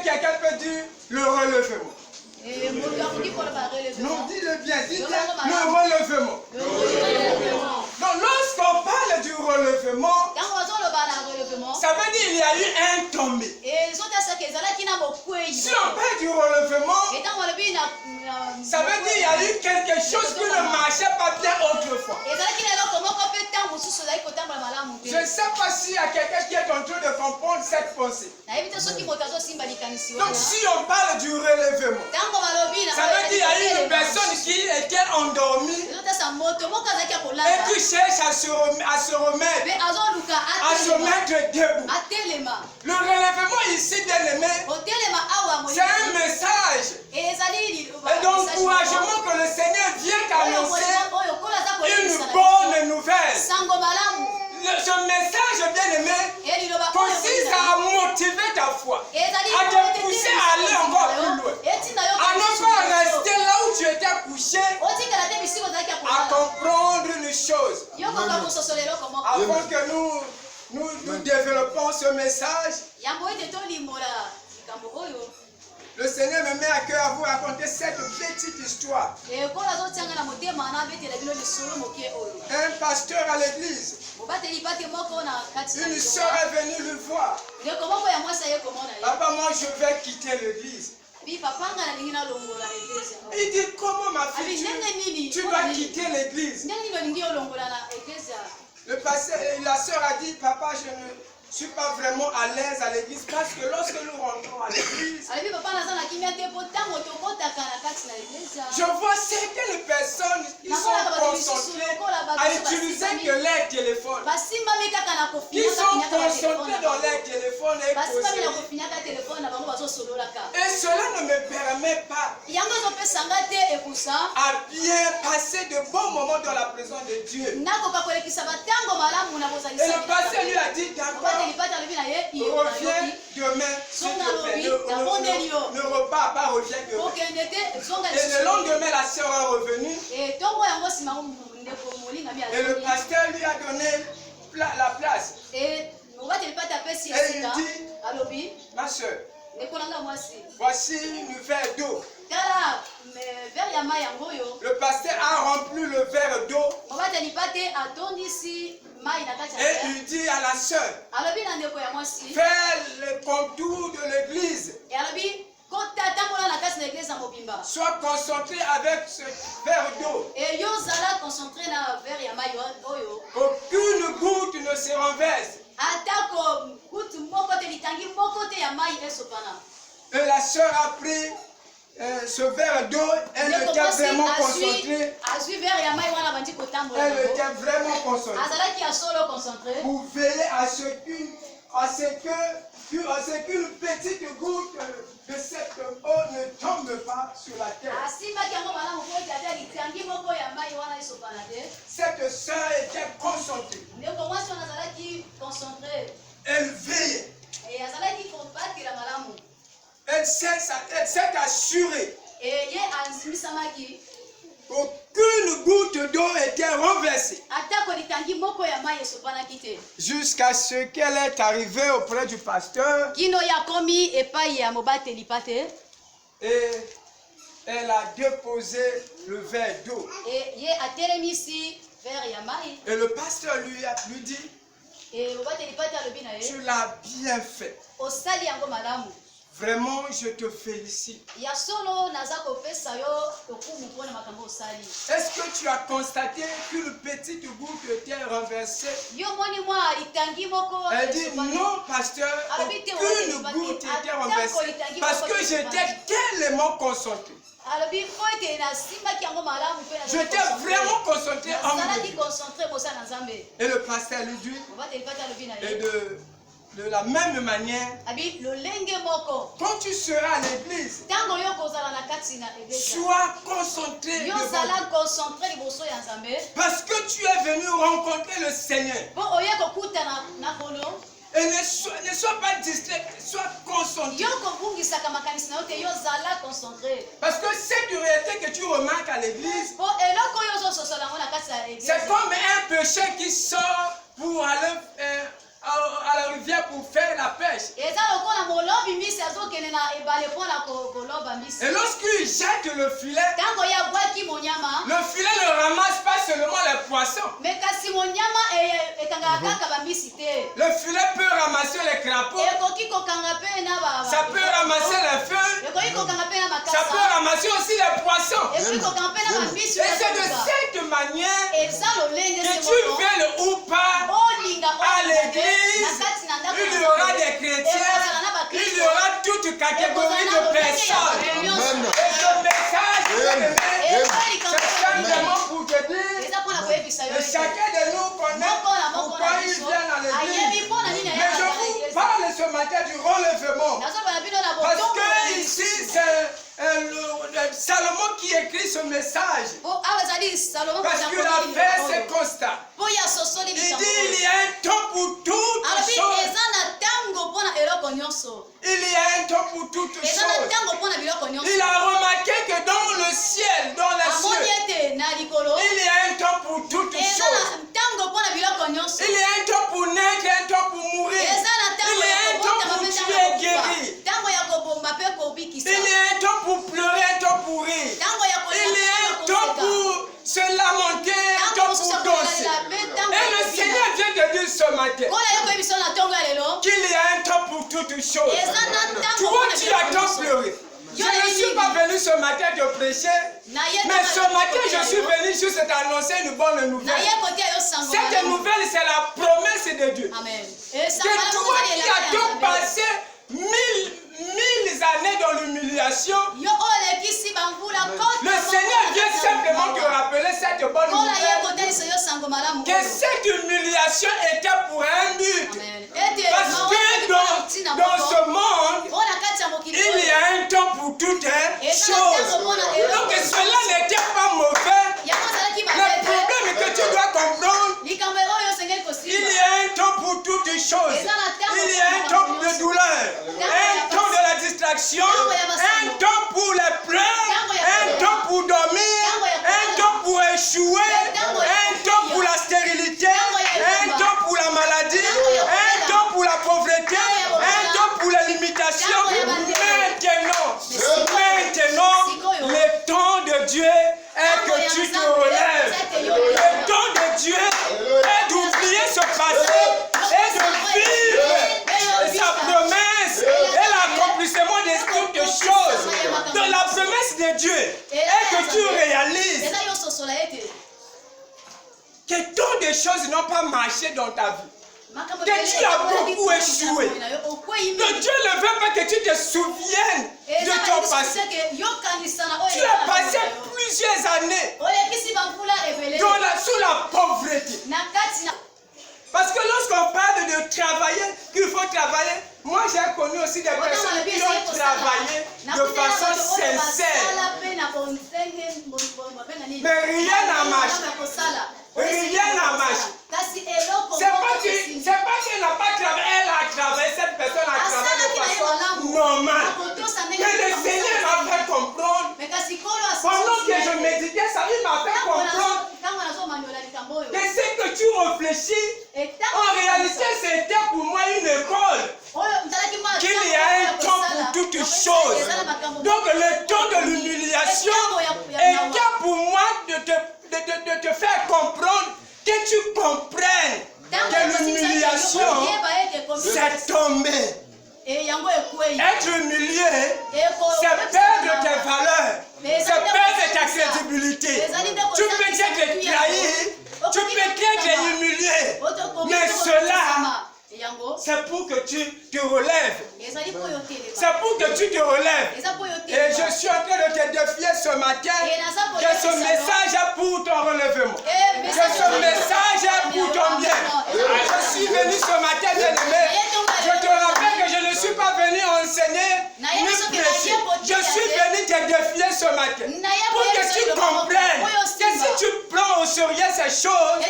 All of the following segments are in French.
que quelqu'un peut dire le relèvement? Non, dis-le bien, dis-le, le relèvement. Donc lorsqu'on parle du relèvement, ça veut dire qu'il y a eu un tombé. Si on parle du relèvement, ça veut dire qu'il y a eu quelque chose qui ne marchait pas bien autrefois. Je ne sais pas s'il y a quelqu'un qui est en train de comprendre cette pensée. Donc si on parle du relèvement, ça veut dire qu'il y a eu une personne qui était endormie et qui cherche à se remettre, à se mettre debout. Le relèvement ici, bien aimé, c'est un message et d'encouragement que le Seigneur vient qu'annoncer une bonne nouvelle. Ce message, bien aimé, consiste à motiver ta foi, à te pousser à aller encore plus loin, à ne pas rester là où tu étais couché, à comprendre une chose. Avant que nous développons ce message, le Seigneur me met à cœur à vous raconter cette petite histoire. Un pasteur à l'église, une soeur est venue le voir. Papa, moi je vais quitter l'église. Il dit, comment ma fille, tu dois quitter l'église? La soeur a dit, papa, je ne suis pas vraiment à l'aise à l'église parce que lorsque nous rentrons à l'église, je vois certaines personnes qui sont concentrées à utiliser que leur téléphone, qui sont concentrées dans leur téléphone et cela ne me permet pas à bien passer de bons moments dans la présence de Dieu. Et le pasteur lui a dit, d'accord, reviens demain, s'il te plaît. Ne repars pas, reviens demain. Et le lendemain, la sœur est revenue. Et le pasteur lui a donné la place. Et il dit, ma soeur, voici une verre d'eau. Le pasteur a rempli le verre d'eau. Et il dit à la sœur, fais le contour de l'église. Sois concentré avec ce verre d'eau. Aucune goutte ne se renverse. Et la sœur a pris ce verre d'eau, elle était vraiment concentrée. Elle était vraiment concentrée. Pour veiller à ce qu'une petite goutte de cette eau ne tombe pas sur la terre. Cette sœur était concentrée. Elle veillait. Elle s'est assurée qu'aucune goutte d'eau était renversée. Jusqu'à ce qu'elle est arrivée auprès du pasteur. Et elle a déposé le verre d'eau. Et le pasteur lui dit, tu l'as bien fait. Vraiment, je te félicite. Est-ce que tu as constaté qu'une petite goutte était renversée? Elle dit, non, pasteur, aucune goutte était renversée parce que j'étais tellement concentré. J'étais vraiment concentré en Dieu. Et le pasteur lui dit, et de la même manière, quand tu seras à l'église, sois concentré parce que tu es venu rencontrer le Seigneur. Et ne sois pas distrait, sois concentré. Parce que cette réalité que tu remarques à l'église, c'est comme un péché qui sort pour aller à la rivière pour faire la pêche. Et lorsqu'il jette le filet ne ramasse pas seulement les poissons. Le filet peut ramasser les crapauds. Ça peut ramasser les feuilles. Ça peut ramasser aussi les poissons. Et c'est de cette manière que tu veuilles ou pas à l'église, il y aura des chrétiens, il y aura toute catégorie de personnes. Et ce message, c'est simplement pour te dire, et chacun de nous connaît pourquoi il vient à l'église. Mais je vous parle ce matin du relèvement. Parce que ici, c'est Salomon qui écrit ce message. Parce qu'il a fait ce constat. Il dit il y a un temps pour toutes choses. Il y a un temps pour toutes choses. Il a remarqué que dans le ciel, dans la cieux, il y a un temps pour toutes choses. Il y a un temps pour naître, un temps pour mourir. Il y a un temps pour tuer et guérir. Il y a un temps pour pleurer, un temps pour rire. Il y a un temps pour se lamenter, un temps pour danser. Et le Seigneur vient de dire ce matin qu'il y a un temps pour toutes choses. Toi, tu attends pleurer. Je ne suis pas venu ce matin te prêcher, mais ce matin je suis venu juste t'annoncer une bonne nouvelle. Cette nouvelle, c'est la promesse de Dieu. Que toi qui as donc passé 1000 années dans l'humiliation, le Seigneur vient simplement te rappeler cette bonne nouvelle. Que cette humiliation était pour un but. Parce que dans ce monde, il y a un temps pour toutes choses. Donc cela n'était pas mauvais. Le problème est que tu dois comprendre, il y a un temps pour toutes choses. Il y a un temps de douleur, un temps de la distraction, un temps pour les pleurs, un temps pour dormir, un temps pour échouer, un temps pour la stérilité, un temps pour la maladie, un temps pour la pauvreté, un temps pour la limitation. Maintenant, le temps de Dieu est que tu te relèves. Le temps de Dieu est d'oublier ce passé et de vivre sa promesse et l'accomplissement de toutes choses. Donc la promesse de Dieu est que tu réalises que tant de choses n'ont pas marché dans ta vie. Que tu as beaucoup échoué. Que Dieu ne veut pas que tu te souviennes de ton passé. Tu as passé plusieurs années sous la pauvreté. Parce que lorsqu'on parle de travailler, qu'il faut travailler, moi j'ai connu aussi des personnes qui ont travaillé de façon sincère. Mais rien n'a marché. Rien n'a marché. C'est pas qu'elle n'a pas travaillé, elle a travaillé, cette personne a travaillé de façon normale. Mais le Seigneur m'a fait comprendre. Pendant que je méditais ça, il m'a fait comprendre que ce que tu réfléchis, en réalité c'était pour moi une école. Qu'il y a un temps pour toutes choses. Donc le temps de l'humiliation était pour moi de te faire comprendre que tu comprennes que l'humiliation, c'est tomber. Être humilié, c'est perdre tes valeurs, c'est perdre ta crédibilité. Tu peux être trahi, tu peux être humilié, mais cela, c'est pour que tu te relèves. C'est pour que tu te relèves. Et je suis en train de te défier ce matin que ce message est pour ton relèvement. Que ce message est pour ton bien. Je suis venu ce matin, bien-aimé. Je te rappelle que je ne suis pas venu enseigner ni prêcher. Je suis venu te défier ce matin. Pour que tu comprennes que si tu prends au sérieux ces choses,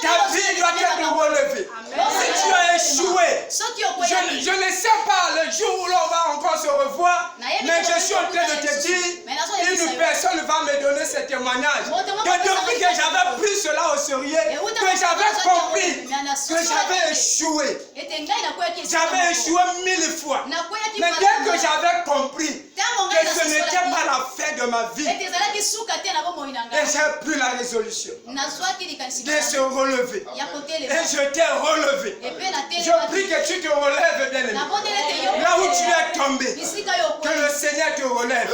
ta vie doit être relevée. Si tu as échoué, je ne sais pas le jour où l'on va encore se revoir, mais je suis en train de te dire, une personne va me donner ce témoignage. Que depuis que j'avais pris cela au sérieux, que j'avais compris que j'avais échoué. J'avais échoué 1000 fois. Mais dès que j'avais compris que ce n'était pas la fin de ma vie, et j'ai pris la résolution de se relever. Et je t'ai relevé. Je prie que tu te relèves, bien-aimé. Là où tu es tombé, que le Seigneur te relève.